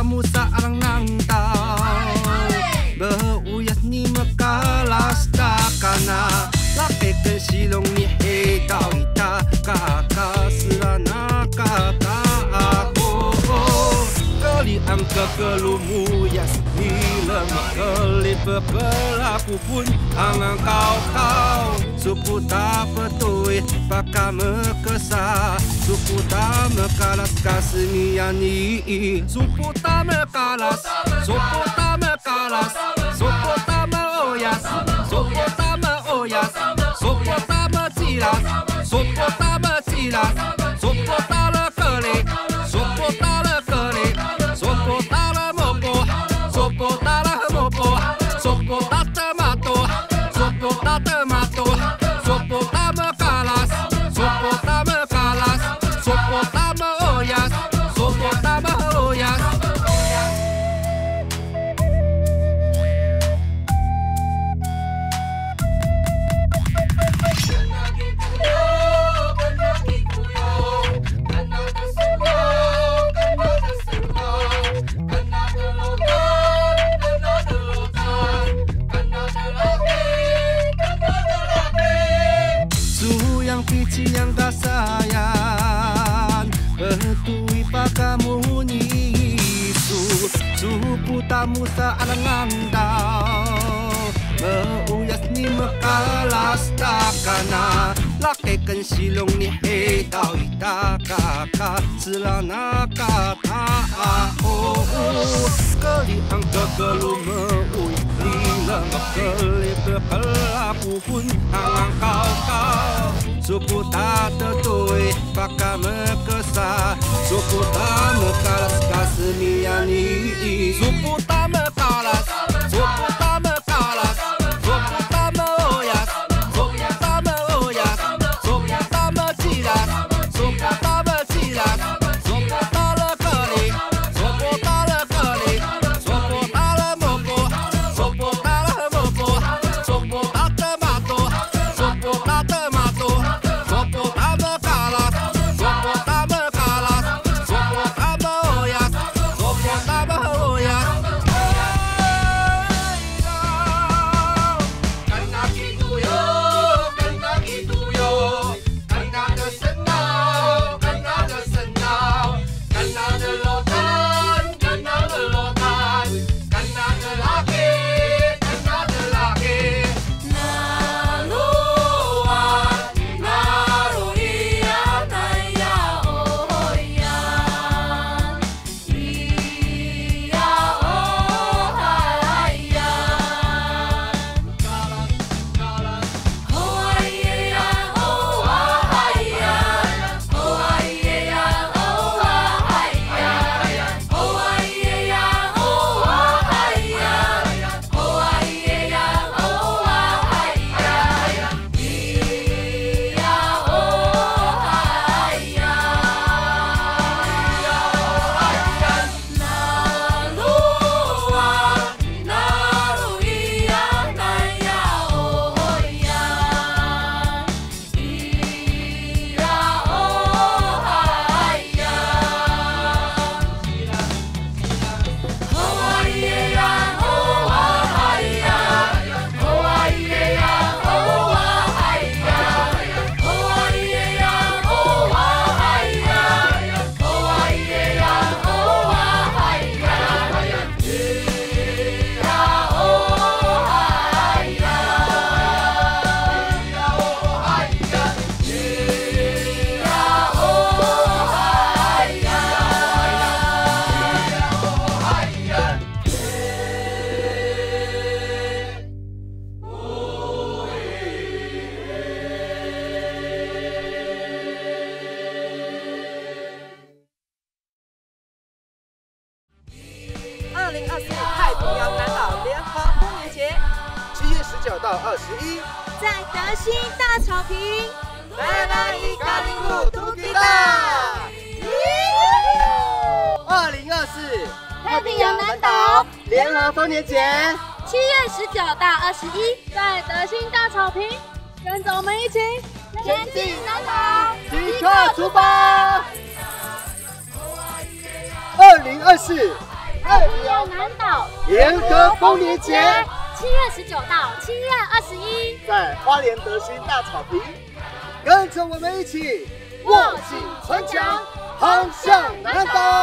tamu seorang nangtau Beruyas ni mekalas takana Lakekan silong ni hetau ita Kakak serana kata aku Kali angka kelumu yas Bila makeli berpelaku pun Angang kau Suku tak petui Pakar mekesa Suku tak mekalas kasemian ni Suku tak mekalas Suku tak mekalas Suku tak meoyas Suku tak meoyas Suku tak mecilas Suku tak mecilas Suku tak lekelik Suku tak lekelik Suku tak lemopo Suku tak lemopo Suku tak temato Suku tak temato Suku tak mekalas Suku tak mekalas Suku tak meoyas Suku tak meoyas yang kasayan Bertui pakamu nisu Supu tamu seorang ngandau Meuyas ni mekalas takana Lakekan silong ni hetau ita kakak Selana kata aku Kali angka kelu meui Lila mekeli berpelaku pun Hangang kau Suku tak tertui Pakar mekesa Suku tak mekalas kasemian ni Suku tak mekalas Suku tak mekalas Suku tak meoyas Suku tak meoyas Suku tak mecilas Suku tak mecilas Suku tak lekelik Suku tak lekelik Suku tak lemopo Suku tak lemopo Suku tak temato Suku tak temato Suku tak mekalas Suku tak mekalas Suku tak meoyas Suku tak meoyas Karena gitu yo Karena gitu yo Karena kesenau Karena kesenau Karena delotan Karena delotan Karena delaki Karena delaki Naluan Naruian Naya ohoyan Iya ohayan Hoayeyan ohayan Hoayeyan ohayan Hoayeyan ohayan Hoayeyan ohayan Iya ohayan Naluan Naruian Naya ohoyan Iya ohayan Hoayeyan ohayan Hoayeyan ohayan Hoayeyan ohayan Hoayeyan ohayan Iya2024太平洋南岛联合丰年节7月19到21，在德兴大草坪，来来一咖喱路图吉大。2024太平洋南岛联合丰年节7月19到21，在德兴大草坪，跟着我们一起前进南岛，即刻出发！2024太平洋南岛联合丰年节7月19到7月21，在花莲德兴大草坪，跟着我们一起握紧城墙，航向南岛。